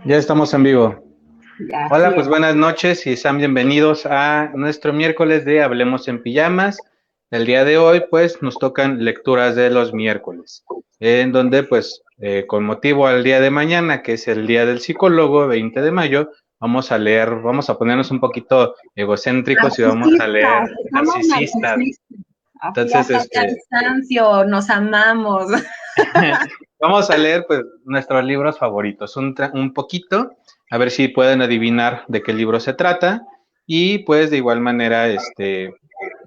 Ya estamos en vivo. Así Hola, pues es. buenas noches y sean bienvenidos a nuestro miércoles de Hablemos en Pijamas. El día de hoy, pues, nos tocan lecturas de los miércoles, en donde, pues, con motivo al día de mañana, que es el Día del Psicólogo, 20 de mayo, vamos a leer, vamos a ponernos un poquito egocéntricos y vamos a leer Narcisistas, somos narcisistas. narcisistas. Así Entonces, hasta el cansancio, nos amamos. vamos a leer pues nuestros libros favoritos, un poquito, a ver si pueden adivinar de qué libro se trata y pues de igual manera,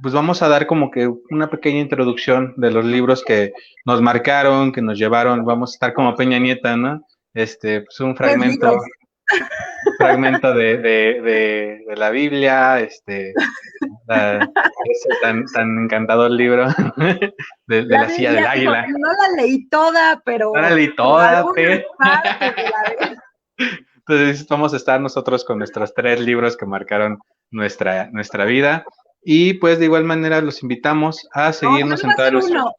pues vamos a dar como que una pequeña introducción de los libros que nos marcaron, que nos llevaron, vamos a estar como Peña Nieta, ¿no? Pues Tres libros. un fragmento de la Biblia, ese tan encantador libro de La la silla del Biblia, digo, águila. no la leí toda, Órale, y pero toda, algunas partes de la Biblia. Entonces vamos a estar nosotros con nuestros tres libros que marcaron nuestra vida. Y pues de igual manera los invitamos a No, solo seguirnos va en a todas ser nuestras... uno.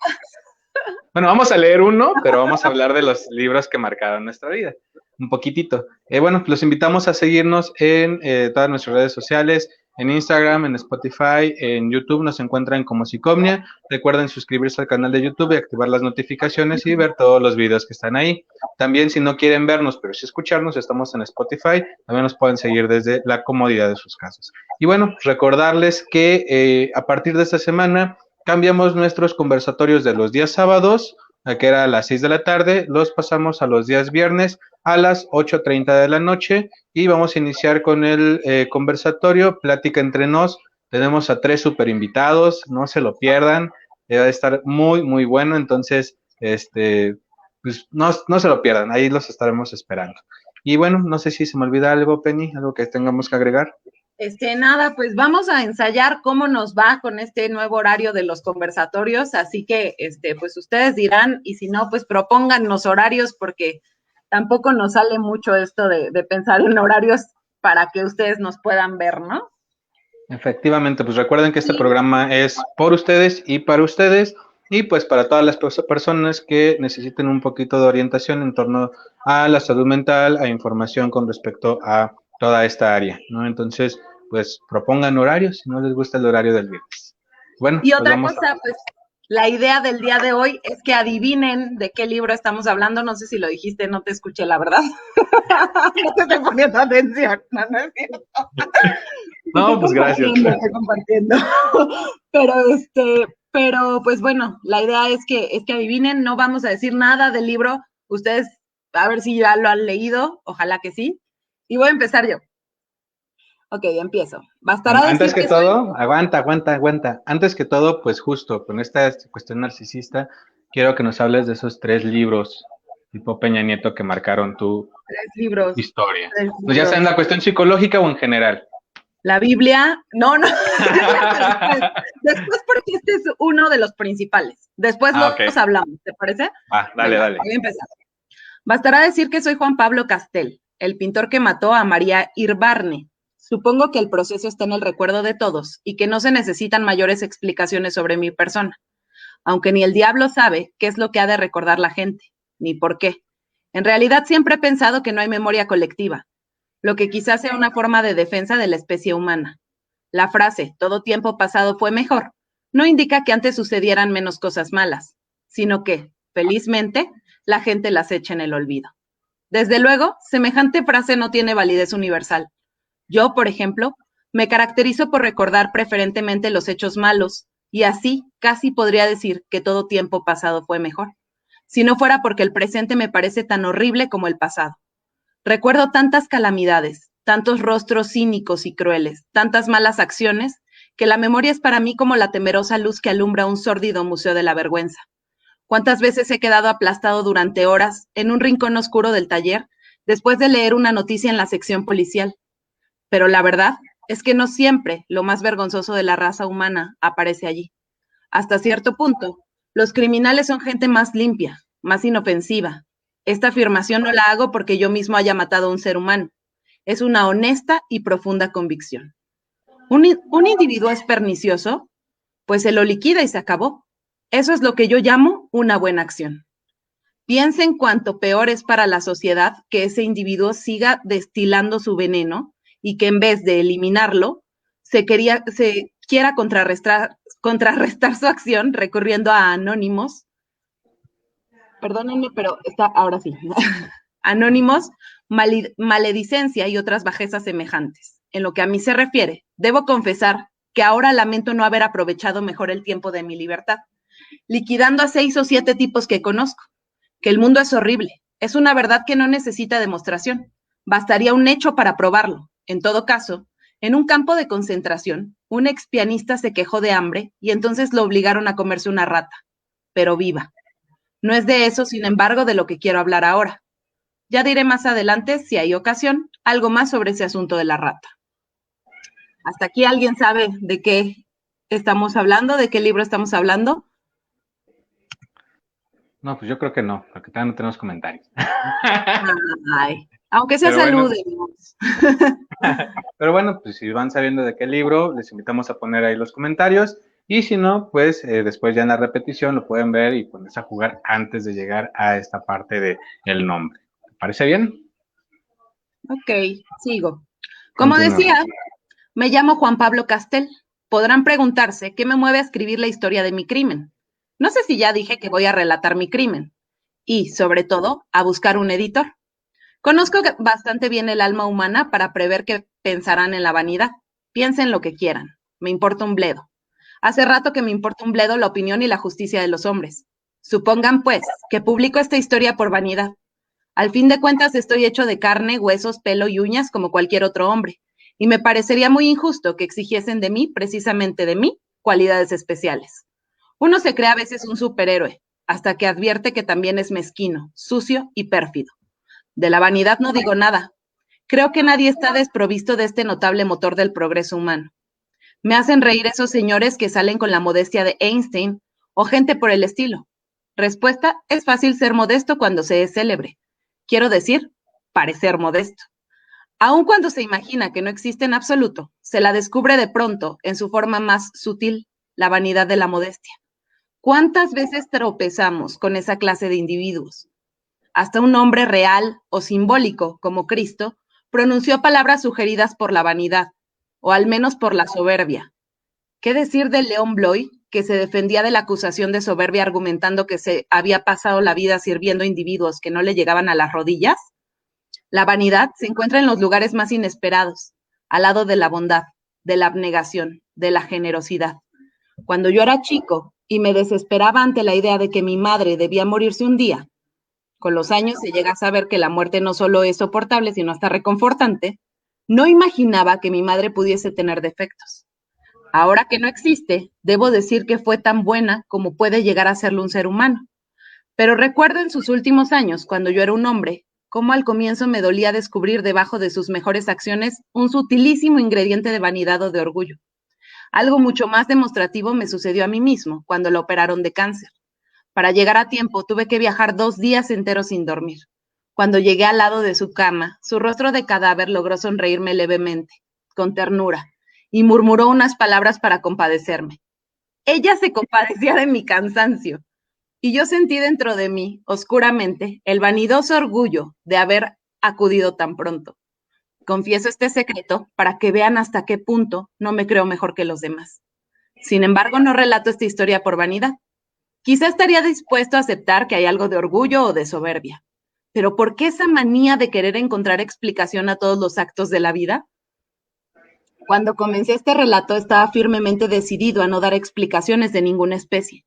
Bueno, vamos a leer uno, pero vamos a hablar de los libros que marcaron nuestra vida. Un poquitito. Bueno, los invitamos a seguirnos en todas nuestras redes sociales, en Instagram, en Spotify, en YouTube nos encuentran como Psicomnia. Recuerden suscribirse al canal de YouTube y activar las notificaciones y ver todos los videos que están ahí. También si no quieren vernos, pero sí escucharnos, estamos en Spotify. También nos pueden seguir desde la comodidad de sus casas. Y bueno, recordarles que a partir de esta semana cambiamos nuestros conversatorios de los días sábados, que era a las 6 de la tarde, los pasamos a los días viernes a las 8:30 de la noche y vamos a iniciar con el conversatorio Plática entre nos. Tenemos a tres super invitados, no se lo pierdan, va a estar muy, muy bueno, entonces, pues no se lo pierdan, ahí los estaremos esperando. Y bueno, no sé si se me olvida algo, Penny, algo que tengamos que agregar. Nada, pues vamos a ensayar cómo nos va con este nuevo horario de los conversatorios, así que, pues ustedes dirán, y si no, pues propóngannos horarios, porque tampoco nos sale mucho esto de pensar en horarios para que ustedes nos puedan ver, ¿no? Efectivamente, pues recuerden que este Y, programa es por ustedes y para ustedes y pues para todas las personas que necesiten un poquito de orientación en torno a la salud mental, a información con respecto a toda esta área, ¿no? Entonces, pues propongan horarios si no les gusta el horario del viernes. Bueno, y pues otra vamos a... cosa, pues la idea del día de hoy es que adivinen de qué libro estamos hablando. No sé si lo dijiste, no te escuché, la verdad. No te estoy poniendo atención. No, no es cierto. No, pues gracias. Estoy compartiendo. Pero pero pues bueno, la idea es que adivinen, no vamos a decir nada del libro. Ustedes, a ver si ya lo han leído, ojalá que sí. Y voy a empezar yo. Ok, empiezo. Bastará Antes decir que que soy. todo, aguanta. Antes que todo, pues justo con esta cuestión narcisista, quiero que nos hables de esos tres libros tipo Peña Nieto que marcaron tu Tres libros, historia. tres Pues ya sea libros. en la cuestión psicológica o en general. La Biblia, no, no, hasta después. Después porque este es uno de los principales. Después Ok. los hablamos, ¿te parece? Dale, Venga, dale. voy a empezar. Bastará decir que soy Juan Pablo Castel, el pintor que mató a María Irbarne. Supongo que el proceso está en el recuerdo de todos y que no se necesitan mayores explicaciones sobre mi persona, aunque ni el diablo sabe qué es lo que ha de recordar la gente, ni por qué. En realidad siempre he pensado que no hay memoria colectiva, lo que quizás sea una forma de defensa de la especie humana. La frase todo tiempo pasado fue mejor no indica que antes sucedieran menos cosas malas, sino que, felizmente, la gente las echa en el olvido. Desde luego, semejante frase no tiene validez universal. Yo, por ejemplo, me caracterizo por recordar preferentemente los hechos malos, y así casi podría decir que todo tiempo pasado fue mejor, si no fuera porque el presente me parece tan horrible como el pasado. Recuerdo tantas calamidades, tantos rostros cínicos y crueles, tantas malas acciones, que la memoria es para mí como la temerosa luz que alumbra un sórdido museo de la vergüenza. ¿Cuántas veces he quedado aplastado durante horas en un rincón oscuro del taller después de leer una noticia en la sección policial? Pero la verdad es que no siempre lo más vergonzoso de la raza humana aparece allí. Hasta cierto punto, los criminales son gente más limpia, más inofensiva. Esta afirmación no la hago porque yo mismo haya matado a un ser humano. Es una honesta y profunda convicción. ¿Un individuo es pernicioso? Pues se lo liquida y se acabó. Eso es lo que yo llamo una buena acción. Piensen cuánto peor es para la sociedad que ese individuo siga destilando su veneno y que en vez de eliminarlo, se quiera contrarrestar su acción recurriendo a anónimos. Perdónenme, pero ahora sí. Anónimos, maledicencia y otras bajezas semejantes. En lo que a mí se refiere, debo confesar que ahora lamento no haber aprovechado mejor el tiempo de mi libertad, liquidando a 6 o 7 tipos que conozco. Que el mundo es horrible. Es una verdad que no necesita demostración. Bastaría un hecho para probarlo. En todo caso, en un campo de concentración, un ex pianista se quejó de hambre y entonces lo obligaron a comerse una rata, pero viva. No es de eso, sin embargo, de lo que quiero hablar ahora. Ya diré más adelante, si hay ocasión, algo más sobre ese asunto de la rata. ¿Hasta aquí alguien sabe de qué estamos hablando? ¿De qué libro estamos hablando? No, pues yo creo que no, porque todavía no tenemos comentarios. Ay, aunque sea saluden. Pero bueno, pues si van sabiendo de qué libro, les invitamos a poner ahí los comentarios. Y si no, pues después ya en la repetición lo pueden ver y ponerse a jugar antes de llegar a esta parte del nombre. ¿Te parece bien? Ok, sigo. Como decía, me llamo Juan Pablo Castel. Podrán preguntarse qué me mueve a escribir la historia de mi crimen. No sé si ya dije que voy a relatar mi crimen y, sobre todo, a buscar un editor. Conozco bastante bien el alma humana para prever que pensarán en la vanidad. Piensen lo que quieran. Me importa un bledo. Hace rato que me importa un bledo la opinión y la justicia de los hombres. Supongan, pues, que publico esta historia por vanidad. Al fin de cuentas, estoy hecho de carne, huesos, pelo y uñas como cualquier otro hombre, y me parecería muy injusto que exigiesen de mí, precisamente de mí, cualidades especiales. Uno se cree a veces un superhéroe, hasta que advierte que también es mezquino, sucio y pérfido. De la vanidad no digo nada. Creo que nadie está desprovisto de este notable motor del progreso humano. Me hacen reír esos señores que salen con la modestia de Einstein o gente por el estilo. Respuesta, es fácil ser modesto cuando se es célebre. Quiero decir, parecer modesto. Aun cuando se imagina que no existe en absoluto, se la descubre de pronto en su forma más sutil, la vanidad de la modestia. ¿Cuántas veces tropezamos con esa clase de individuos? Hasta un hombre real o simbólico, como Cristo, pronunció palabras sugeridas por la vanidad, o al menos por la soberbia. ¿Qué decir de León Bloy, que se defendía de la acusación de soberbia argumentando que se había pasado la vida sirviendo a individuos que no le llegaban a las rodillas? La vanidad se encuentra en los lugares más inesperados, al lado de la bondad, de la abnegación, de la generosidad. Cuando yo era chico y me desesperaba ante la idea de que mi madre debía morirse un día, con los años se llega a saber que la muerte no solo es soportable, sino hasta reconfortante, no imaginaba que mi madre pudiese tener defectos. Ahora que no existe, debo decir que fue tan buena como puede llegar a serlo un ser humano. Pero recuerdo en sus últimos años, cuando yo era un hombre, cómo al comienzo me dolía descubrir debajo de sus mejores acciones un sutilísimo ingrediente de vanidad o de orgullo. Algo mucho más demostrativo me sucedió a mí mismo cuando la operaron de cáncer. Para llegar a tiempo tuve que viajar 2 días enteros sin dormir. Cuando llegué al lado de su cama, su rostro de cadáver logró sonreírme levemente, con ternura, y murmuró unas palabras para compadecerme. Ella se compadecía de mi cansancio, y yo sentí dentro de mí, oscuramente, el vanidoso orgullo de haber acudido tan pronto. Confieso este secreto para que vean hasta qué punto no me creo mejor que los demás. Sin embargo, no relato esta historia por vanidad. Quizá estaría dispuesto a aceptar que hay algo de orgullo o de soberbia. Pero ¿por qué esa manía de querer encontrar explicación a todos los actos de la vida? Cuando comencé este relato estaba firmemente decidido a no dar explicaciones de ninguna especie.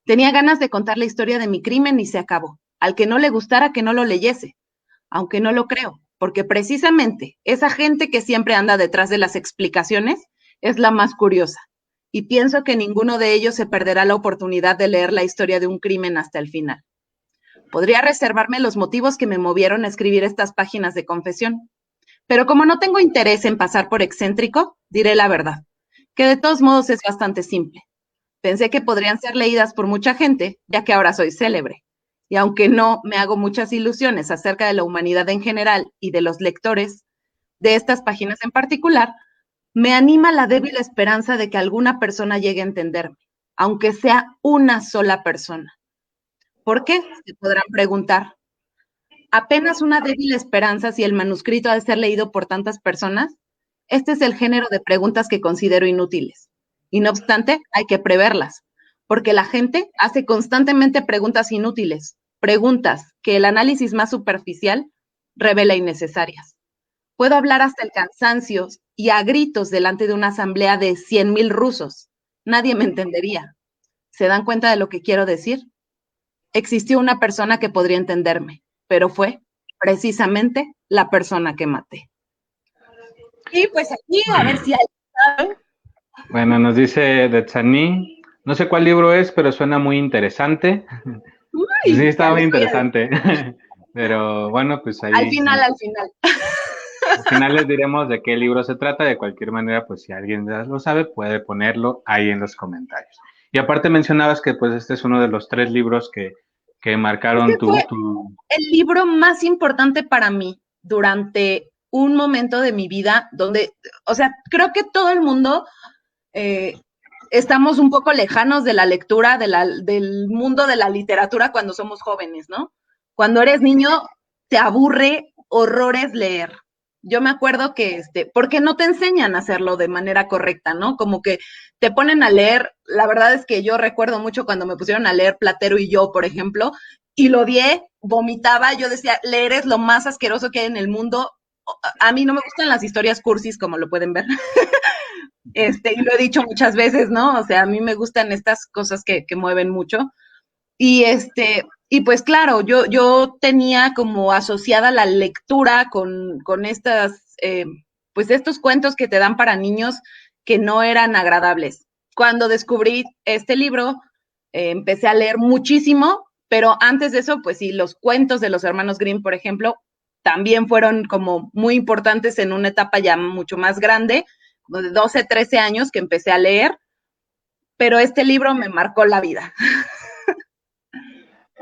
Tenía ganas de contar la historia de mi crimen y se acabó. Al que no le gustara que no lo leyese. Aunque no lo creo, porque precisamente esa gente que siempre anda detrás de las explicaciones es la más curiosa. Y pienso que ninguno de ellos se perderá la oportunidad de leer la historia de un crimen hasta el final. Podría reservarme los motivos que me movieron a escribir estas páginas de confesión, pero como no tengo interés en pasar por excéntrico, diré la verdad, que de todos modos es bastante simple. Pensé que podrían ser leídas por mucha gente, ya que ahora soy célebre, y aunque no me hago muchas ilusiones acerca de la humanidad en general y de los lectores de estas páginas en particular, me anima la débil esperanza de que alguna persona llegue a entenderme, aunque sea una sola persona. ¿Por qué? Se podrán preguntar. Apenas una débil esperanza si el manuscrito ha de ser leído por tantas personas. Este es el género de preguntas que considero inútiles. Y no obstante, hay que preverlas, porque la gente hace constantemente preguntas inútiles, preguntas que el análisis más superficial revela innecesarias. Puedo hablar hasta el cansancio y a gritos delante de una asamblea de 100,000 rusos. Nadie me entendería. ¿Se dan cuenta de lo que quiero decir? Existió una persona que podría entenderme, pero fue precisamente la persona que maté. Y pues aquí, a ver si hay... Bueno, nos dice Detsaní, no sé cuál libro es, pero suena muy interesante. Sí, Uy, está ya muy les voy a decir. interesante. Pero bueno, pues Al ahí final, al final. al final les diremos de qué libro se trata. De cualquier manera, pues si alguien ya lo sabe, puede ponerlo ahí en los comentarios. Y aparte mencionabas que pues este es uno de los 3 libros que marcaron Ese fue tu... el libro más importante para mí durante un momento de mi vida donde, o sea, creo que todo el mundo eh, estamos un poco lejanos de la lectura, del mundo de la literatura cuando somos jóvenes, ¿no? Cuando eres niño, te aburre horrores leer. Yo me acuerdo que, porque no te enseñan a hacerlo de manera correcta, ¿no? Como que te ponen a leer, la verdad es que yo recuerdo mucho cuando me pusieron a leer Platero y yo, por ejemplo, y lo odié, vomitaba, yo decía, leer es lo más asqueroso que hay en el mundo. A mí no me gustan las historias cursis, como lo pueden ver. Y lo he dicho muchas veces, ¿no? O sea, a mí me gustan estas cosas que mueven mucho. Y y pues claro, yo tenía como asociada la lectura con estas, pues estos cuentos que te dan para niños que no eran agradables. Cuando descubrí este libro, empecé a leer muchísimo, pero antes de eso, pues sí, los cuentos de los hermanos Grimm, por ejemplo, también fueron como muy importantes en una etapa ya mucho más grande, como de 12, 13 años que empecé a leer, pero este libro me marcó la vida.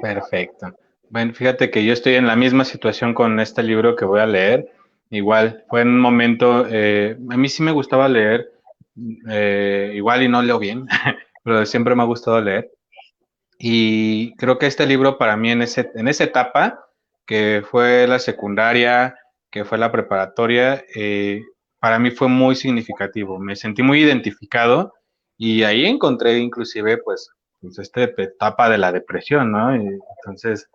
Perfecto. Bueno, fíjate que yo estoy en la misma situación con este libro que voy a leer. Igual, fue en un momento, a mí sí me gustaba leer, igual y no leo bien, pero siempre me ha gustado leer. Y creo que este libro para mí en esa etapa, que fue la secundaria, que fue la preparatoria, para mí fue muy significativo. Me sentí muy identificado y ahí encontré inclusive pues esta etapa de la depresión, ¿no? Y entonces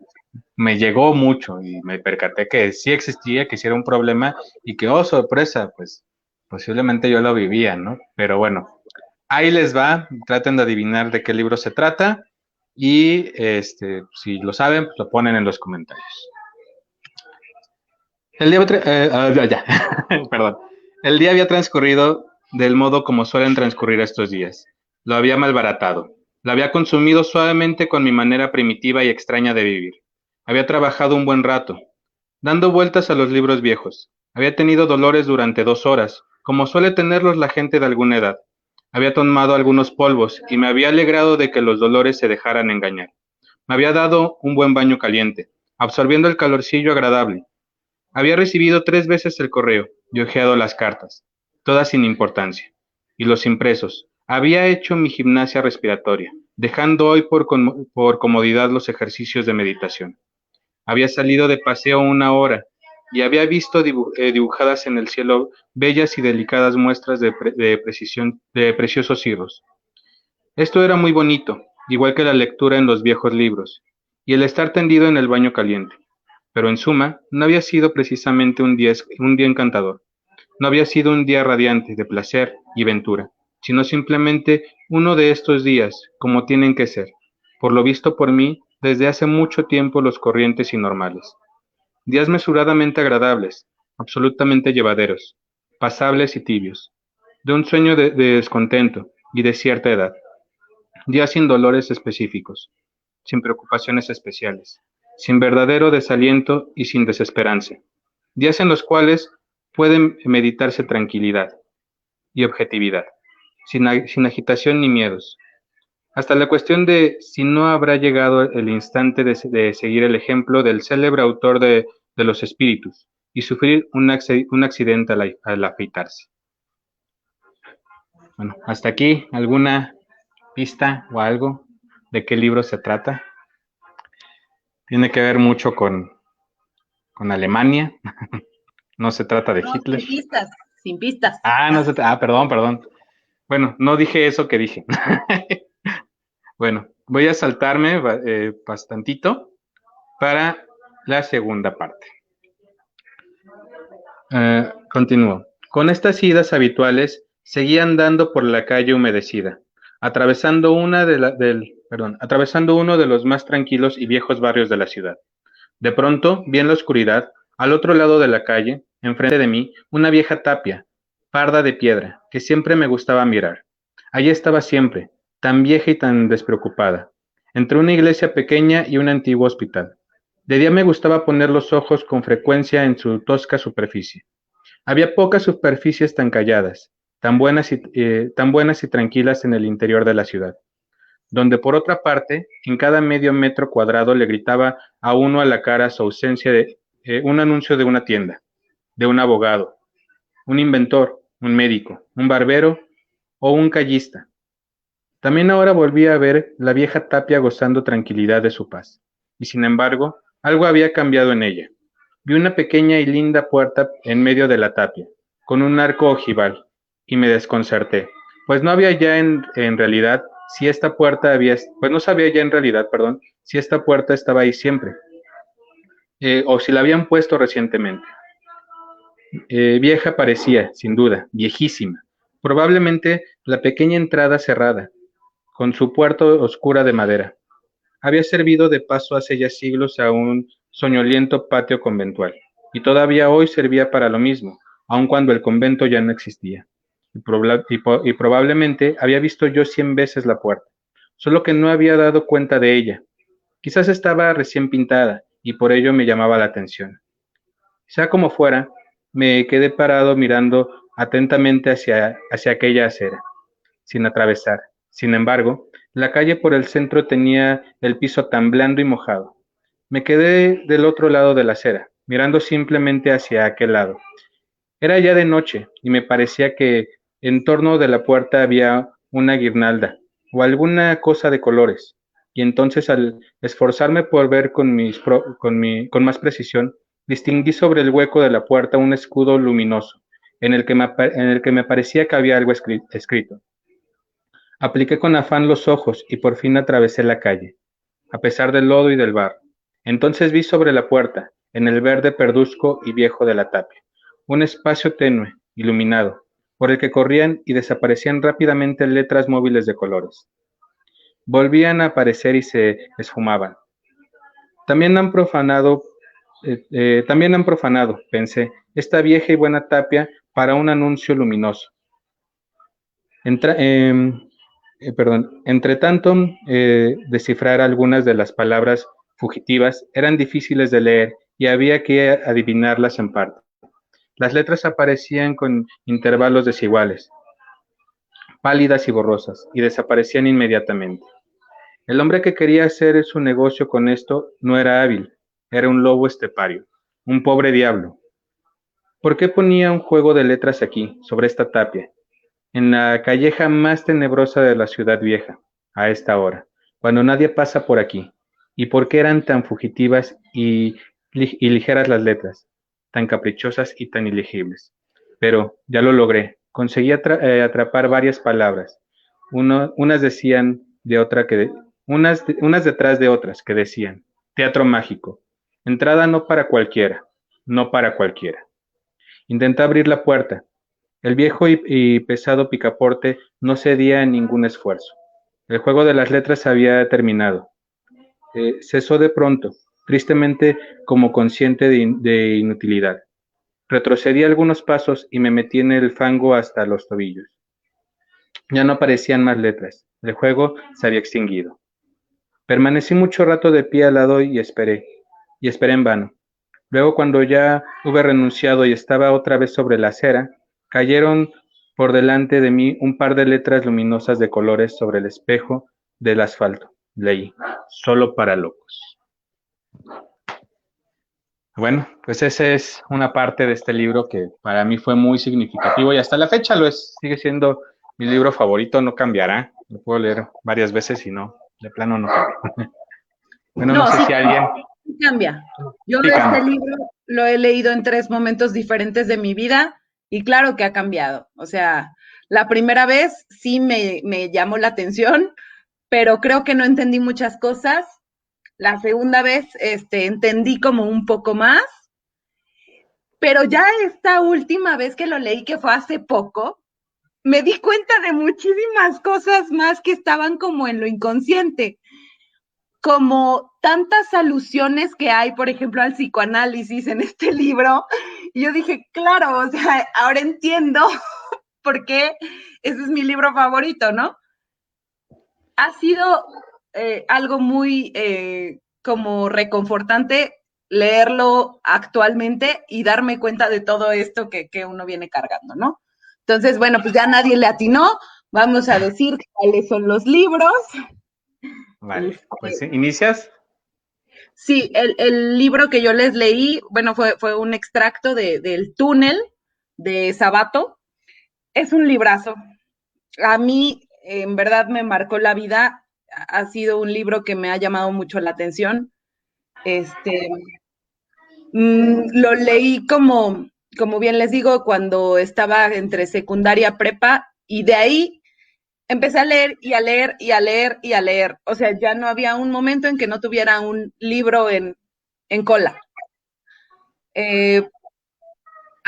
me llegó mucho y me percaté que sí existía, que sí era un problema y que, oh, sorpresa, pues posiblemente yo lo vivía, ¿no? Pero bueno, ahí les va, traten de adivinar de qué libro se trata y si lo saben, pues lo ponen en los comentarios. El día, ya, perdón. El día había transcurrido del modo como suelen transcurrir estos días. Lo había malbaratado. Lo había consumido suavemente con mi manera primitiva y extraña de vivir. Había trabajado un buen rato, dando vueltas a los libros viejos. Había tenido dolores durante 2 horas, como suele tenerlos la gente de alguna edad. Había tomado algunos polvos y me había alegrado de que los dolores se dejaran engañar. Me había dado un buen baño caliente, absorbiendo el calorcillo agradable. Había recibido 3 veces el correo y hojeado las cartas, todas sin importancia, y los impresos. Había hecho mi gimnasia respiratoria, dejando hoy por comodidad los ejercicios de meditación. Había salido de paseo 1 hora y había visto dibujadas en el cielo bellas y delicadas muestras de preciosos cirros. Esto era muy bonito, igual que la lectura en los viejos libros, y el estar tendido en el baño caliente. Pero en suma, no había sido precisamente un día encantador. No había sido un día radiante de placer y ventura, sino simplemente uno de estos días, como tienen que ser, por lo visto por mí, desde hace mucho tiempo los corrientes y normales. Días mesuradamente agradables, absolutamente llevaderos, pasables y tibios, de un sueño de descontento y de cierta edad. Días sin dolores específicos, sin preocupaciones especiales, sin verdadero desaliento y sin desesperanza. Días en los cuales pueden meditarse tranquilidad y objetividad, sin agitación ni miedos. Hasta la cuestión de si no habrá llegado el instante de seguir el ejemplo del célebre autor de los espíritus y sufrir un accidente al afeitarse. Bueno, hasta aquí, ¿alguna pista o algo de qué libro se trata? Tiene que ver mucho con Alemania. No se trata de No, Hitler. sin pistas, sin pistas. Perdón. Bueno, no dije eso que dije. Bueno, voy a saltarme bastantito para la segunda parte. Continúo. Con estas idas habituales, seguía andando por la calle humedecida, atravesando atravesando uno de los más tranquilos y viejos barrios de la ciudad. De pronto, vi en la oscuridad, al otro lado de la calle, enfrente de mí, una vieja tapia, parda de piedra, que siempre me gustaba mirar. Allí estaba siempre, tan vieja y tan despreocupada, entre una iglesia pequeña y un antiguo hospital. De día me gustaba poner los ojos con frecuencia en su tosca superficie. Había pocas superficies tan calladas, tan buenas y tranquilas en el interior de la ciudad, donde por otra parte, en cada medio metro cuadrado le gritaba a uno a la cara su ausencia de un anuncio de una tienda, de un abogado, un inventor, un médico, un barbero o un callista. También ahora volví a ver la vieja tapia gozando tranquilidad de su paz. Y sin embargo, algo había cambiado en ella. Vi una pequeña y linda puerta en medio de la tapia, con un arco ojival, y me desconcerté, pues no había ya en realidad si esta puerta había, pues no sabía ya en realidad, perdón, si esta puerta estaba ahí siempre, o si la habían puesto recientemente. Vieja parecía, sin duda, viejísima. Probablemente la pequeña entrada cerrada, con su puerta oscura de madera, había servido de paso hace ya siglos a un soñoliento patio conventual, y todavía hoy servía para lo mismo, aun cuando el convento ya no existía. Y probablemente había visto yo 100 veces la puerta, solo que no había dado cuenta de ella. Quizás estaba recién pintada, y por ello me llamaba la atención. Sea como fuera, me quedé parado mirando atentamente hacia aquella acera sin atravesar. Sin embargo, la calle por el centro tenía el piso tan blando y mojado. Me quedé del otro lado de la acera, mirando simplemente hacia aquel lado. Era ya de noche y me parecía que en torno de la puerta había una guirnalda o alguna cosa de colores. Y entonces al esforzarme por ver con más precisión, distinguí sobre el hueco de la puerta un escudo luminoso, en el que me parecía que había algo escrito. Apliqué con afán los ojos y por fin atravesé la calle, a pesar del lodo y del barro. Entonces vi sobre la puerta, en el verde perduzco y viejo de la tapia, un espacio tenue, iluminado, por el que corrían y desaparecían rápidamente letras móviles de colores. Volvían a aparecer y se esfumaban. También han profanado, pensé, esta vieja y buena tapia para un anuncio luminoso. Entra, Entre tanto, descifrar algunas de las palabras fugitivas eran difíciles de leer y había que adivinarlas en parte. Las letras aparecían con intervalos desiguales, pálidas y borrosas, y desaparecían inmediatamente. El hombre que quería hacer su negocio con esto no era hábil, era un lobo estepario, un pobre diablo. ¿Por qué ponía un juego de letras aquí, sobre esta tapia, en la calleja más tenebrosa de la ciudad vieja, a esta hora, cuando nadie pasa por aquí? ¿Y por qué eran tan fugitivas y ligeras las letras, tan caprichosas y tan ilegibles? Pero ya lo logré, conseguí atrapar varias palabras. Unas decían de otra que unas detrás de otras que decían: teatro mágico, entrada no para cualquiera, no para cualquiera. Intenté abrir la puerta. El viejo y pesado picaporte no cedía en ningún esfuerzo. El juego de las letras había terminado. Cesó de pronto, tristemente como consciente de inutilidad. Retrocedí algunos pasos y me metí en el fango hasta los tobillos. Ya no aparecían más letras. El juego se había extinguido. Permanecí mucho rato de pie al lado y esperé en vano. Luego, cuando ya hube renunciado y estaba otra vez sobre la acera, cayeron por delante de mí un par de letras luminosas de colores sobre el espejo del asfalto. Leí: solo para locos. Bueno, pues esa es una parte de este libro que para mí fue muy significativo y hasta la fecha sigue siendo mi libro favorito, no cambiará. Lo puedo leer varias veces y no, de plano no cambia. Bueno, no No, sé sí, si alguien. Cambia. Yo Sí, este cambia. libro lo he leído en 3 momentos diferentes de mi vida y claro que ha cambiado. O sea, la primera vez sí me llamó la atención, pero creo que no entendí muchas cosas. La segunda vez entendí como un poco más, pero ya esta última vez que lo leí, que fue hace poco, me di cuenta de muchísimas cosas más que estaban como en lo inconsciente, como tantas alusiones que hay, por ejemplo, al psicoanálisis en este libro. Y yo dije, claro, o sea, ahora entiendo por qué ese es mi libro favorito, ¿no? Ha sido algo muy como reconfortante leerlo actualmente y darme cuenta de todo esto que uno viene cargando, ¿no? Entonces, bueno, pues ya nadie le atinó, vamos a decir cuáles son los libros. Vale, pues Este, inicias. sí, el libro que yo les leí, bueno, fue un extracto del túnel de Sabato. Es un librazo. A mí, en verdad, me marcó la vida. Ha sido un libro que me ha llamado mucho la atención. Este, lo leí como bien les digo, cuando estaba entre secundaria prepa y de ahí empecé a leer y a leer y a leer y a leer. O sea, ya no había un momento en que no tuviera un libro en cola. Eh,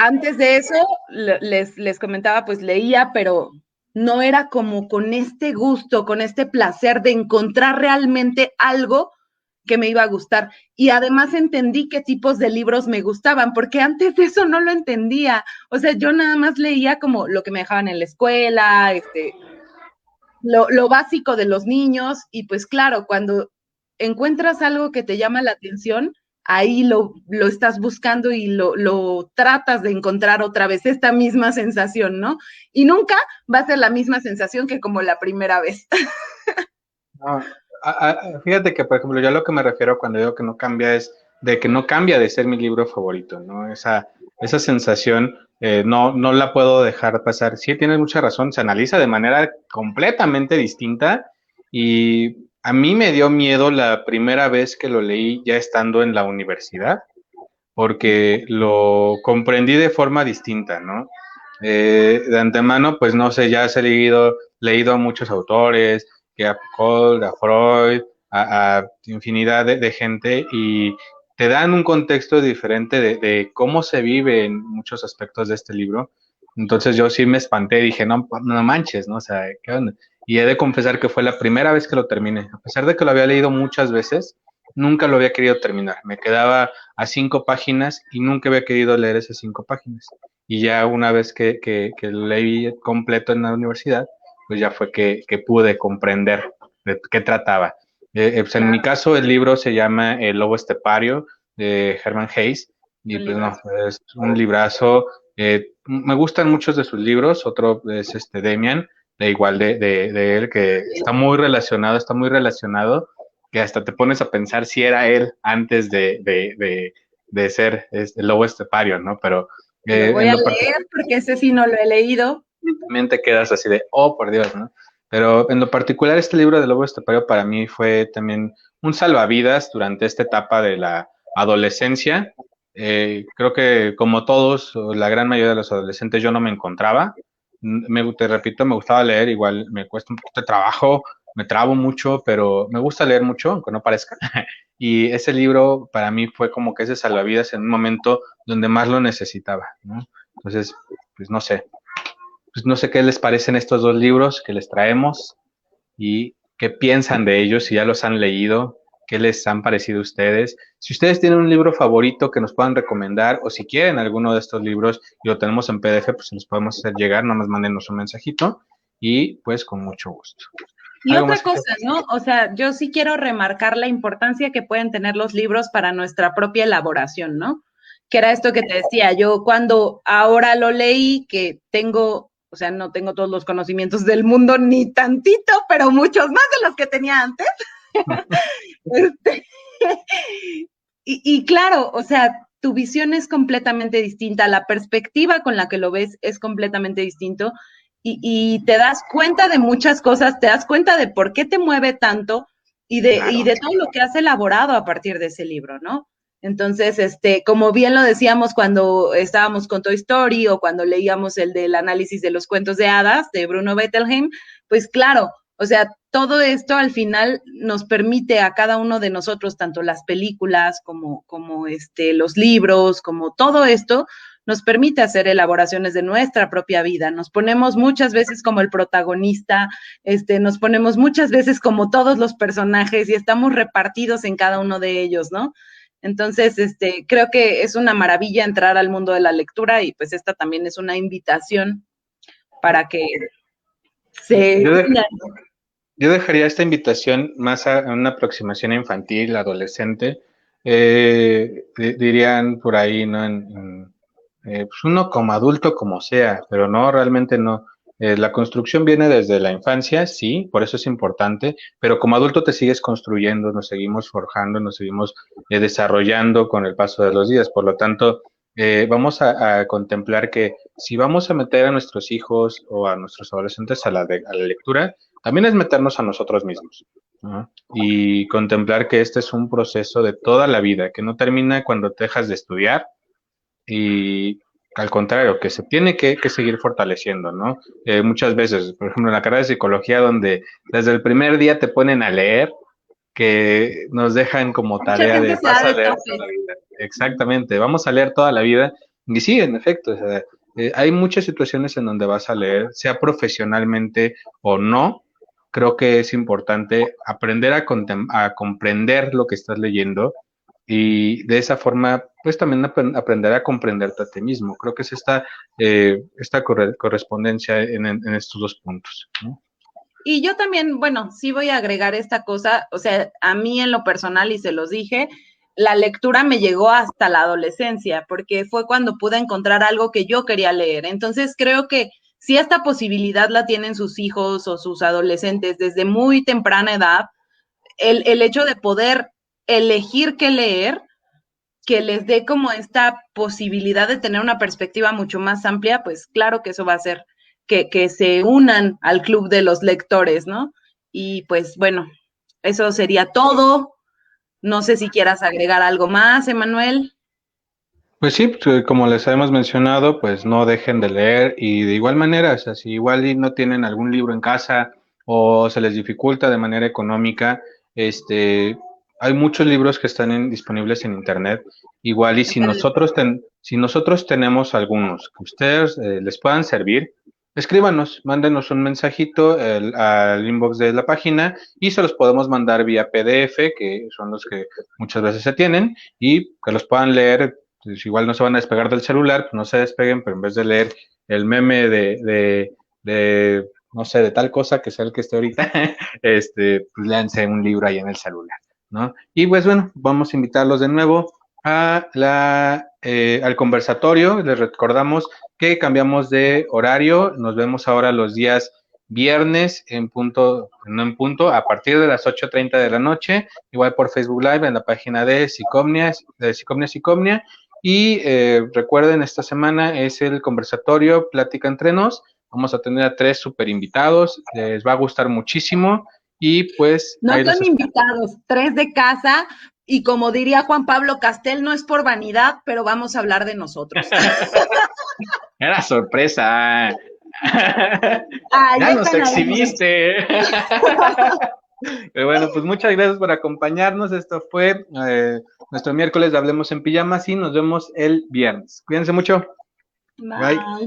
Antes de eso, les comentaba, pues leía, pero no era como con este gusto, con este placer de encontrar realmente algo que me iba a gustar. Y además entendí qué tipos de libros me gustaban, porque antes de eso no lo entendía. O sea, yo nada más leía como lo que me dejaban en la escuela, lo básico de los niños, y pues claro, cuando encuentras algo que te llama la atención, ahí lo estás buscando y lo tratas de encontrar otra vez, esta misma sensación, ¿no? Y nunca va a ser la misma sensación que como la primera vez. No, fíjate que, por ejemplo, yo a lo que me refiero cuando digo que no cambia es de que no cambia de ser mi libro favorito, ¿no? Esa sensación no la puedo dejar pasar. Sí, tienes mucha razón, se analiza de manera completamente distinta y a mí me dio miedo la primera vez que lo leí ya estando en la universidad, porque lo comprendí de forma distinta, ¿no? De antemano, pues no sé, ya he leído a muchos autores, que a Foucault, a Freud, a infinidad de gente y te dan un contexto diferente de cómo se vive en muchos aspectos de este libro. Entonces yo sí me espanté, dije, no manches, ¿no? O sea, ¿qué onda? Y he de confesar que fue la primera vez que lo terminé. A pesar de que lo había leído muchas veces, nunca lo había querido terminar. Me quedaba a 5 páginas y nunca había querido leer esas 5 páginas. Y ya una vez que lo leí completo en la universidad, pues ya fue que pude comprender de qué trataba. Pues en mi Claro, caso, el libro se llama El Lobo Estepario de Hermann Hesse, y un pues libro. no, es un librazo. Me gustan muchos de sus libros, otro es Demian, de igual de él, que está muy relacionado, que hasta te pones a pensar si era él antes de ser el lobo estepario, ¿no? Pero Lo voy en a lo particular leer porque ese sí no lo he leído. también te quedas así de, oh, por Dios, ¿no? Pero en lo particular este libro de lobo estepario para mí fue también un salvavidas durante esta etapa de la adolescencia. Creo que como todos, o la gran mayoría de los adolescentes, yo no me encontraba. Te repito, me gustaba leer, igual me cuesta un poquito de trabajo, me trabo mucho, pero me gusta leer mucho, aunque no parezca. Y ese libro para mí fue como que ese salvavidas en un momento donde más lo necesitaba, ¿no? Entonces, pues no sé qué les parecen estos dos libros que les traemos y qué piensan de ellos, si ya los han leído, qué les han parecido a ustedes. Si ustedes tienen un libro favorito que nos puedan recomendar o si quieren alguno de estos libros y lo tenemos en PDF, pues se los podemos hacer llegar, no nos manden un mensajito y pues con mucho gusto. Y ¿Algo otra más que cosa, ¿no? O sea, yo sí quiero remarcar la importancia que pueden tener los libros para nuestra propia elaboración, ¿no? Que era esto que te decía, yo cuando ahora lo leí, que tengo, o sea, no tengo todos los conocimientos del mundo ni tantito, pero muchos más de los que tenía antes. Este, y claro, o sea, tu visión es completamente distinta, la perspectiva con la que lo ves es completamente distinto y te das cuenta de muchas cosas, te das cuenta de por qué te mueve tanto y Claro. de todo lo que has elaborado a partir de ese libro, ¿no? Entonces, como bien lo decíamos cuando estábamos con Toy Story o cuando leíamos el del análisis de los cuentos de hadas de Bruno Bettelheim, pues claro, o sea, todo esto al final nos permite a cada uno de nosotros, tanto las películas como los libros, como todo esto, nos permite hacer elaboraciones de nuestra propia vida. Nos ponemos muchas veces como el protagonista, nos ponemos muchas veces como todos los personajes y estamos repartidos en cada uno de ellos, ¿no? Entonces, creo que es una maravilla entrar al mundo de la lectura y pues esta también es una invitación para que se... Yo dejaría esta invitación más a una aproximación infantil, adolescente. Dirían por ahí, ¿no? Pues uno como adulto, como sea, pero no, realmente no. La construcción viene desde la infancia, sí, por eso es importante, pero como adulto te sigues construyendo, nos seguimos forjando, nos seguimos desarrollando con el paso de los días. Por lo tanto, vamos a contemplar que si vamos a meter a nuestros hijos o a nuestros adolescentes a a la lectura, también es meternos a nosotros mismos, ¿no? Y contemplar que este es un proceso de toda la vida, que no termina cuando te dejas de estudiar y al contrario, que se tiene que seguir fortaleciendo, ¿no? Muchas veces, por ejemplo, en la carrera de psicología, donde desde el primer día te ponen a leer, que nos dejan como Mucha tarea gente de se vas da a de leer toda tope. la vida. Exactamente, vamos a leer toda la vida. Y sí, en efecto, o sea, hay muchas situaciones en donde vas a leer, sea profesionalmente o no. Creo que es importante aprender a comprender lo que estás leyendo y de esa forma, pues también aprender a comprenderte a ti mismo. Creo que es esta correspondencia en estos dos puntos, ¿no? Y yo también, bueno, sí voy a agregar esta cosa, o sea, a mí en lo personal, y se los dije, la lectura me llegó hasta la adolescencia, porque fue cuando pude encontrar algo que yo quería leer. Entonces creo que si esta posibilidad la tienen sus hijos o sus adolescentes desde muy temprana edad, el hecho de poder elegir qué leer, que les dé como esta posibilidad de tener una perspectiva mucho más amplia, pues claro que eso va a hacer que se unan al club de los lectores, ¿no? Y pues bueno, eso sería todo. No sé si quieras agregar algo más, Emanuel. Pues sí, pues, como les hemos mencionado, pues no dejen de leer y de igual manera, o sea, si igual y no tienen algún libro en casa o se les dificulta de manera económica, este, hay muchos libros que están disponibles en internet. Igual y si nosotros tenemos algunos que ustedes les puedan servir, escríbanos, mándenos un mensajito al inbox de la página y se los podemos mandar vía PDF, que son los que muchas veces se tienen, y que los puedan leer. Pues igual no se van a despegar del celular, pues no se despeguen, pero en vez de leer el meme no sé, de tal cosa que sea el que esté ahorita, pues léanse un libro ahí en el celular, ¿no? Y pues bueno, vamos a invitarlos de nuevo al conversatorio. Les recordamos que cambiamos de horario, nos vemos ahora los días viernes en punto, no en punto, a partir de las 8:30 de la noche, igual por Facebook Live en la página de Psicomnia. Y recuerden, esta semana es el conversatorio Plática entre nos. Vamos a tener a 3 super invitados, les va a gustar muchísimo y pues No ahí los son espero. invitados, 3 de casa, y como diría Juan Pablo Castel, no es por vanidad, pero vamos a hablar de nosotros. Era sorpresa. Ah, Ya ya nos están ahí. exhibiste. Pero bueno, pues muchas gracias por acompañarnos. Esto fue nuestro miércoles de Hablemos en Pijamas y nos vemos el viernes. Cuídense mucho. Bye. Bye.